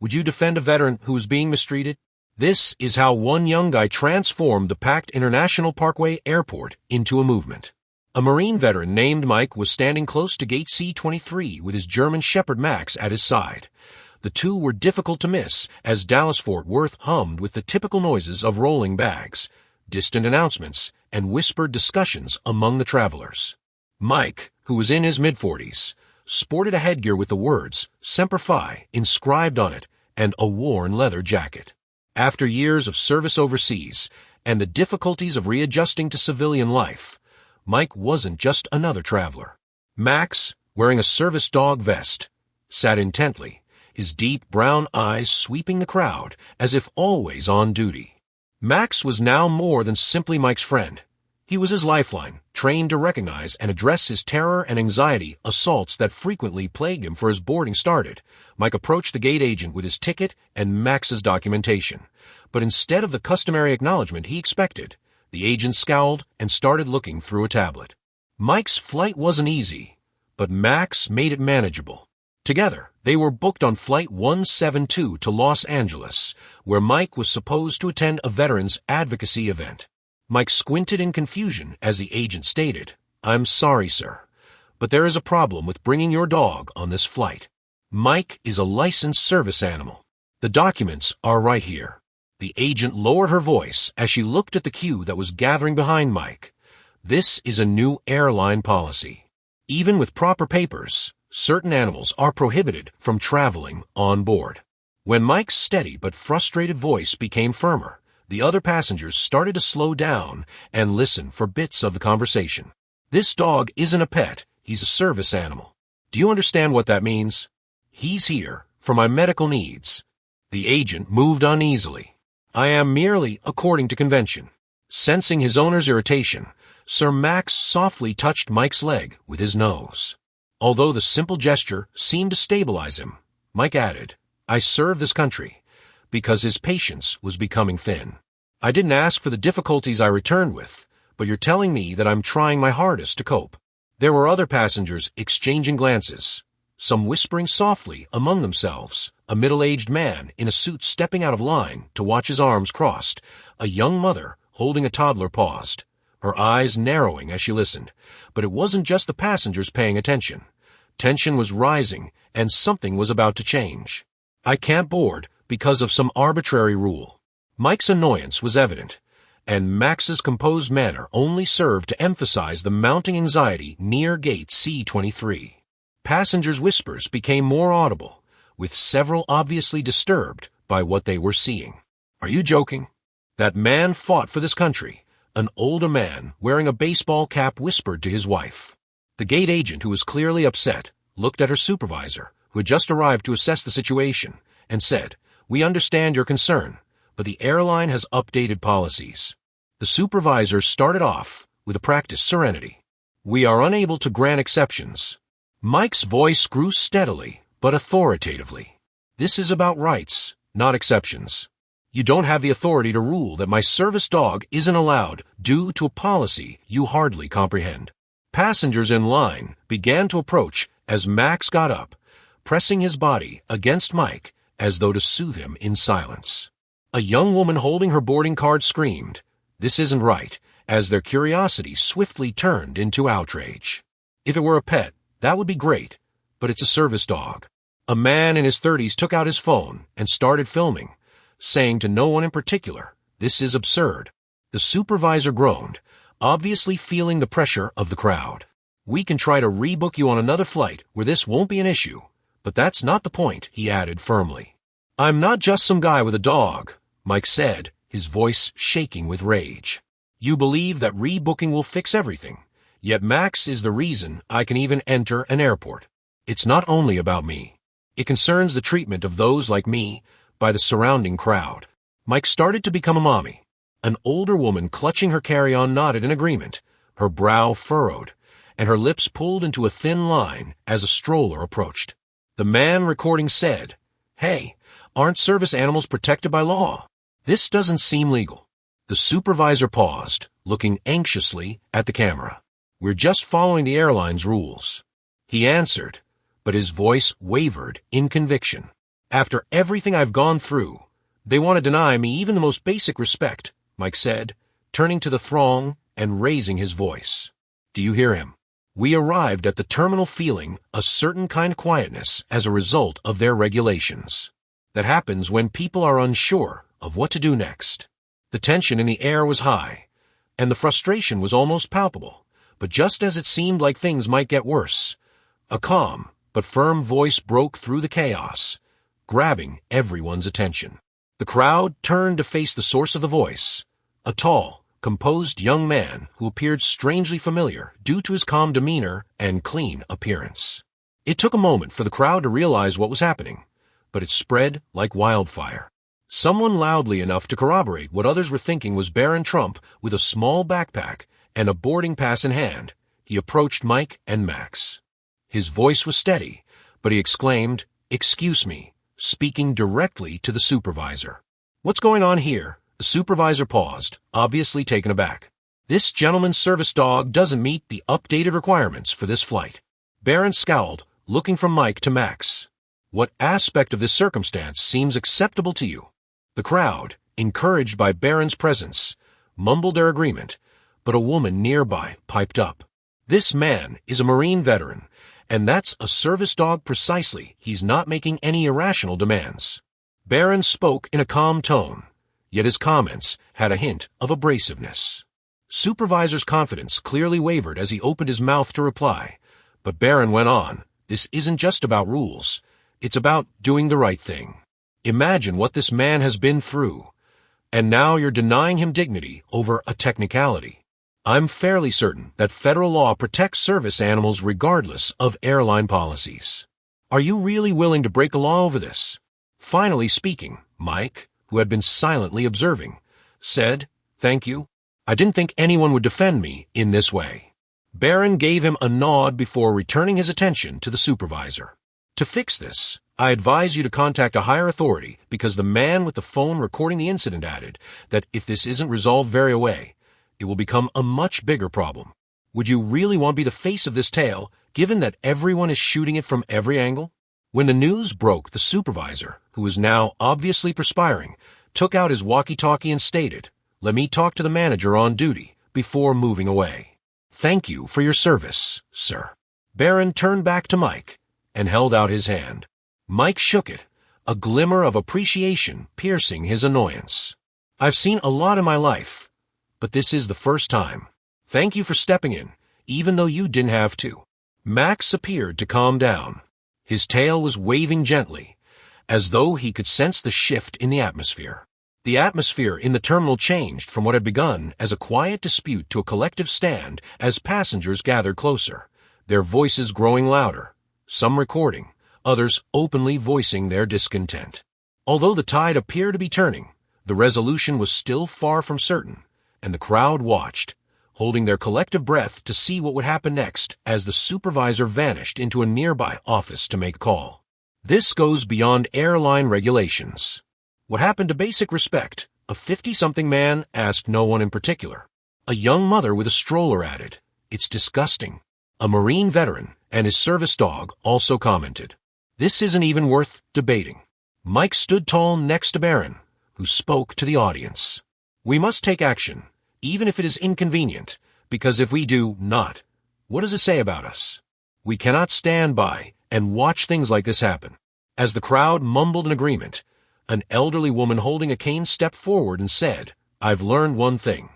Would you defend a veteran who was being mistreated? This is how one young guy transformed the packed International Parkway Airport into a movement. A Marine veteran named Mike was standing close to gate C-23 with his German Shepherd Max at his side. The two were difficult to miss as Dallas-Fort Worth hummed with the typical noises of rolling bags, distant announcements, and whispered discussions among the travelers. Mike, who was in his mid-40s, sported a headgear with the words Semper Fi inscribed on it and a worn leather jacket. After years of service overseas and the difficulties of readjusting to civilian life, Mike wasn't just another traveler. Max, wearing a service dog vest, sat intently, his deep brown eyes sweeping the crowd as if always on duty. Max was now more than simply Mike's friend. He was his lifeline, trained to recognize and address his terror and anxiety assaults that frequently plagued him. For his boarding started, Mike approached the gate agent with his ticket and Max's documentation. But instead of the customary acknowledgement he expected, the agent scowled and started looking through a tablet. Mike's flight wasn't easy, but Max made it manageable. Together, they were booked on Flight 172 to Los Angeles, where Mike was supposed to attend a veterans advocacy event. Mike squinted in confusion as the agent stated, "I'm sorry, sir, but there is a problem with bringing your dog on this flight. Mike is a licensed service animal. The documents are right here." The agent lowered her voice as she looked at the queue that was gathering behind Mike. This is a new airline policy. Even with proper papers, certain animals are prohibited from traveling on board. When Mike's steady but frustrated voice became firmer, the other passengers started to slow down and listen for bits of the conversation. "This dog isn't a pet, he's a service animal. Do you understand what that means? He's here for my medical needs." The agent moved uneasily. "I am merely according to convention." Sensing his owner's irritation, Sir Max softly touched Mike's leg with his nose. Although the simple gesture seemed to stabilize him, Mike added, "I serve this country," because his patience was becoming thin. "I didn't ask for the difficulties I returned with, but you're telling me that I'm trying my hardest to cope." There were other passengers exchanging glances, some whispering softly among themselves, a middle-aged man in a suit stepping out of line to watch his arms crossed. A young mother holding a toddler paused, her eyes narrowing as she listened. But it wasn't just the passengers paying attention. Tension was rising, and something was about to change. "I can't board because of some arbitrary rule." Mike's annoyance was evident, and Max's composed manner only served to emphasize the mounting anxiety near gate C-23. Passengers' whispers became more audible, with several obviously disturbed by what they were seeing. "Are you joking? That man fought for this country," an older man wearing a baseball cap whispered to his wife. The gate agent, who was clearly upset, looked at her supervisor, who had just arrived to assess the situation, and said, "We understand your concern, but the airline has updated policies." The supervisor started off with a practiced serenity. "We are unable to grant exceptions." Mike's voice grew steadily, but authoritatively. "This is about rights, not exceptions. You don't have the authority to rule that my service dog isn't allowed due to a policy you hardly comprehend." Passengers in line began to approach as Max got up, pressing his body against Mike as though to soothe him in silence. A young woman holding her boarding card screamed, "This isn't right," as their curiosity swiftly turned into outrage. "If it were a pet, that would be great, but it's a service dog." A man in his 30s took out his phone and started filming, saying to no one in particular, "This is absurd." The supervisor groaned, obviously feeling the pressure of the crowd. "We can try to rebook you on another flight where this won't be an issue, but that's not the point," he added firmly. "I'm not just some guy with a dog," Mike said, his voice shaking with rage. "You believe that rebooking will fix everything, yet Max is the reason I can even enter an airport. It's not only about me. It concerns the treatment of those like me by the surrounding crowd." Mike started to become a mommy. An older woman clutching her carry-on nodded in agreement, her brow furrowed, and her lips pulled into a thin line as a stroller approached. The man recording said, "Hey, aren't service animals protected by law? This doesn't seem legal." The supervisor paused, looking anxiously at the camera. "We're just following the airline's rules." He answered, but his voice wavered in conviction. After everything I've gone through, they want to deny me even the most basic respect, Mike said, turning to the throng and raising his voice. Do you hear him? We arrived at the terminal feeling a certain kind of quietness as a result of their regulations. That happens when people are unsure of what to do next. The tension in the air was high, and the frustration was almost palpable, but just as it seemed like things might get worse, a calm but firm voice broke through the chaos, grabbing everyone's attention. The crowd turned to face the source of the voice, a tall, composed young man who appeared strangely familiar due to his calm demeanor and clean appearance. It took a moment for the crowd to realize what was happening, but it spread like wildfire. Someone loudly enough to corroborate what others were thinking was Barron Trump with a small backpack and a boarding pass in hand. He approached Mike and Max. His voice was steady, but he exclaimed, "Excuse me," speaking directly to the supervisor. "What's going on here?" The supervisor paused, obviously taken aback. "This gentleman's service dog doesn't meet the updated requirements for this flight." Barron scowled, looking from Mike to Max. "What aspect of this circumstance seems acceptable to you?" The crowd, encouraged by Barron's presence, mumbled their agreement, but a woman nearby piped up. "This man is a Marine veteran, and that's a service dog precisely. He's not making any irrational demands." Barron spoke in a calm tone, yet his comments had a hint of abrasiveness. Supervisor's confidence clearly wavered as he opened his mouth to reply, but Barron went on, "This isn't just about rules. It's about doing the right thing. Imagine what this man has been through, and now you're denying him dignity over a technicality. I'm fairly certain that federal law protects service animals regardless of airline policies. Are you really willing to break a law over this?" Finally speaking, Mike, who had been silently observing, said, "Thank you. I didn't think anyone would defend me in this way." Barron gave him a nod before returning his attention to the supervisor. "To fix this, I advise you to contact a higher authority because the man with the phone recording the incident added that if this isn't resolved very away, it will become a much bigger problem. Would you really want to be the face of this tale, given that everyone is shooting it from every angle?" When the news broke, the supervisor, who was now obviously perspiring, took out his walkie-talkie and stated, "Let me talk to the manager on duty," before moving away. "Thank you for your service, sir." Barron turned back to Mike and held out his hand. Mike shook it, a glimmer of appreciation piercing his annoyance. "I've seen a lot in my life, but this is the first time. Thank you for stepping in, even though you didn't have to." Max appeared to calm down. His tail was waving gently, as though he could sense the shift in the atmosphere. The atmosphere in the terminal changed from what had begun as a quiet dispute to a collective stand as passengers gathered closer, their voices growing louder, some recording, others openly voicing their discontent. Although the tide appeared to be turning, the resolution was still far from certain, and the crowd watched, holding their collective breath to see what would happen next as the supervisor vanished into a nearby office to make a call. This goes beyond airline regulations. What happened to basic respect? A 50-something man asked no one in particular. A young mother with a stroller added, "It's disgusting." A Marine veteran and his service dog also commented, "This isn't even worth debating." Mike stood tall next to Barron, who spoke to the audience. "We must take action, even if it is inconvenient, because if we do not, what does it say about us? We cannot stand by and watch things like this happen." As the crowd mumbled in agreement, an elderly woman holding a cane stepped forward and said, "I've learned one thing.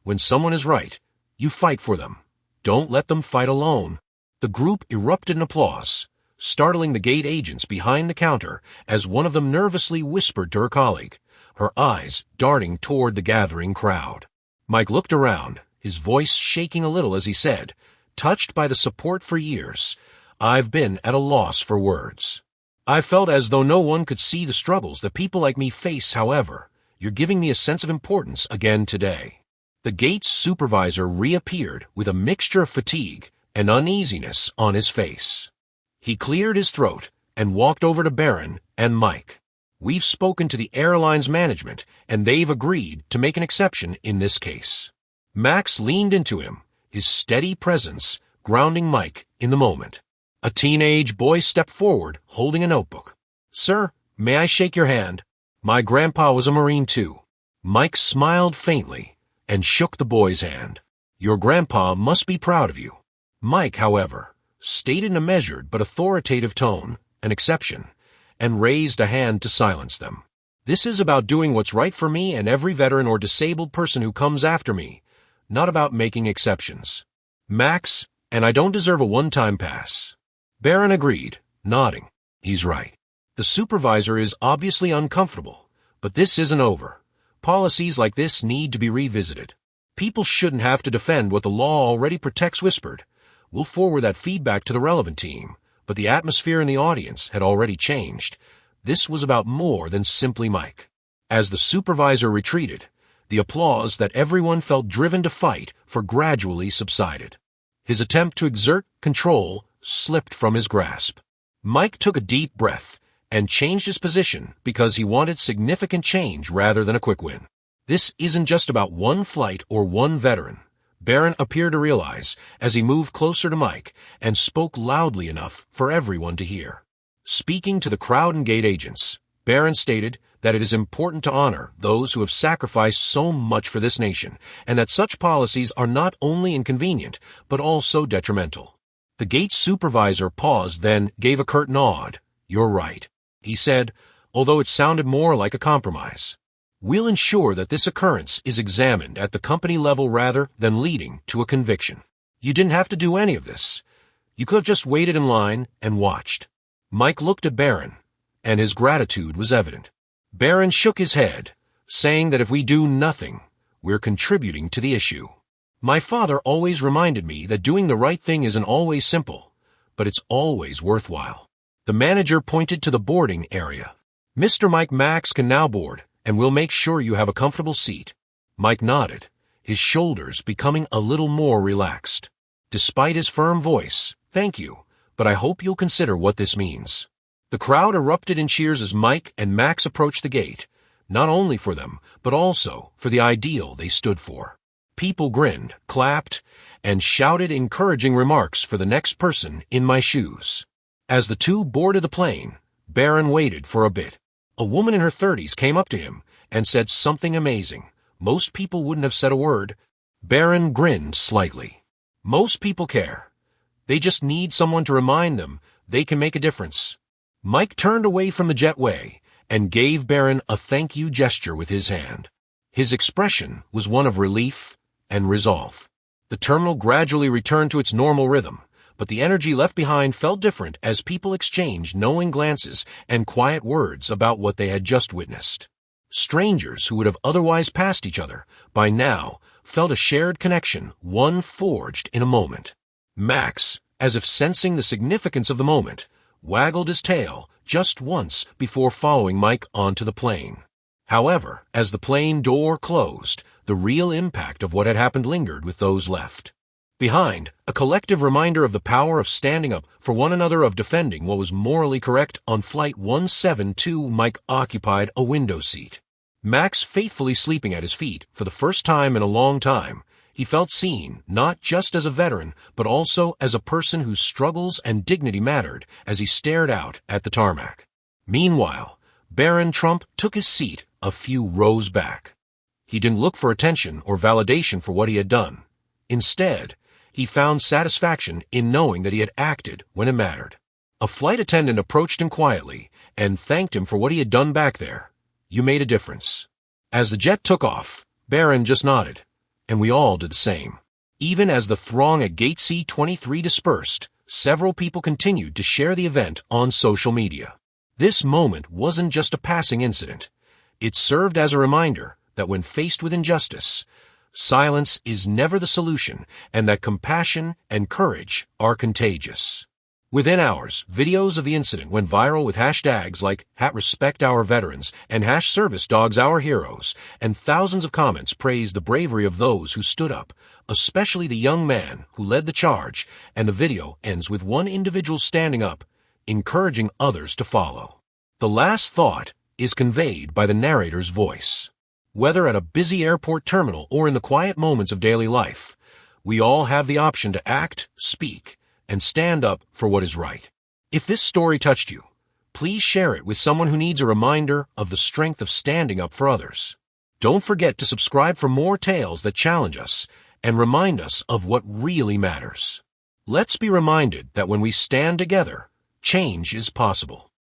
When someone is right, you fight for them. Don't let them fight alone." The group erupted in applause, startling the gate agents behind the counter as one of them nervously whispered to her colleague, her eyes darting toward the gathering crowd. Mike looked around, his voice shaking a little as he said, "Touched by the support for years, I've been at a loss for words. I felt as though no one could see the struggles that people like me face. However, you're giving me a sense of importance again today." The gate's supervisor reappeared with a mixture of fatigue and uneasiness on his face. He cleared his throat and walked over to Barron and Mike. "We've spoken to the airline's management, and they've agreed to make an exception in this case." Max leaned into him, his steady presence grounding Mike in the moment. A teenage boy stepped forward, holding a notebook. "Sir, May I shake your hand? My grandpa was a Marine too. Mike smiled faintly and shook the boy's hand. Your grandpa must be proud of you. Mike, however, stated in a measured but authoritative tone, an exception, and raised a hand to silence them. This is about doing what's right for me and every veteran or disabled person who comes after me, not about making exceptions. Max, and I don't deserve a one-time pass. Barron agreed, nodding. He's right. The supervisor is obviously uncomfortable, but this isn't over. Policies like this need to be revisited. People shouldn't have to defend what the law already protects. Whispered. We'll forward that feedback to the relevant team, but the atmosphere in the audience had already changed. This was about more than simply Mike. As the supervisor retreated, the applause that everyone felt driven to fight for gradually subsided. His attempt to exert control slipped from his grasp. Mike took a deep breath and changed his position because he wanted significant change rather than a quick win. This isn't just about one flight or one veteran, Barron appeared to realize as he moved closer to Mike and spoke loudly enough for everyone to hear. Speaking to the crowd and gate agents, Barron stated that it is important to honor those who have sacrificed so much for this nation, and that such policies are not only inconvenient, but also detrimental. The gate supervisor paused, then gave a curt nod. You're right, he said, although it sounded more like a compromise. We'll ensure that this occurrence is examined at the company level rather than leading to a conviction. You didn't have to do any of this. You could have just waited in line and watched. Mike looked at Barron, and his gratitude was evident. Barron shook his head, saying that if we do nothing, we're contributing to the issue. My father always reminded me that doing the right thing isn't always simple, but it's always worthwhile. The manager pointed to the boarding area. Mr. Mike Max can now board, and we'll make sure you have a comfortable seat. Mike nodded, his shoulders becoming a little more relaxed. Despite his firm voice, thank you, but I hope you'll consider what this means. The crowd erupted in cheers as Mike and Max approached the gate, not only for them, but also for the ideal they stood for. People grinned, clapped, and shouted encouraging remarks for the next person in my shoes. As the two boarded the plane, Barron waited for a bit. A woman in her 30s came up to him and said something amazing. Most people wouldn't have said a word. Barron grinned slightly. Most people care. They just need someone to remind them they can make a difference. Mike turned away from the jetway and gave Barron a thank you gesture with his hand. His expression was one of relief and resolve. The terminal gradually returned to its normal rhythm, but the energy left behind felt different as people exchanged knowing glances and quiet words about what they had just witnessed. Strangers who would have otherwise passed each other by now felt a shared connection, one forged in a moment. Max, as if sensing the significance of the moment, waggled his tail just once before following Mike onto the plane. However, as the plane door closed, the real impact of what had happened lingered with those left. Behind, a collective reminder of the power of standing up for one another, of defending what was morally correct. On Flight 172, Mike occupied a window seat. Max faithfully sleeping at his feet for the first time in a long time, he felt seen, not just as a veteran, but also as a person whose struggles and dignity mattered as he stared out at the tarmac. Meanwhile, Barron Trump took his seat a few rows back. He didn't look for attention or validation for what he had done. Instead, he found satisfaction in knowing that he had acted when it mattered. A flight attendant approached him quietly and thanked him for what he had done back there. You made a difference. As the jet took off, Barron just nodded, and we all did the same. Even as the throng at Gate C-23 dispersed, several people continued to share the event on social media. This moment wasn't just a passing incident. It served as a reminder that when faced with injustice, silence is never the solution, and that compassion and courage are contagious. Within hours, videos of the incident went viral with hashtags like #RespectOurVeterans and #ServiceDogsOurHeroes, and thousands of comments praised the bravery of those who stood up, especially the young man who led the charge, and the video ends with one individual standing up, encouraging others to follow. The last thought is conveyed by the narrator's voice. Whether at a busy airport terminal or in the quiet moments of daily life, we all have the option to act, speak, and stand up for what is right. If this story touched you, please share it with someone who needs a reminder of the strength of standing up for others. Don't forget to subscribe for more tales that challenge us and remind us of what really matters. Let's be reminded that when we stand together, change is possible.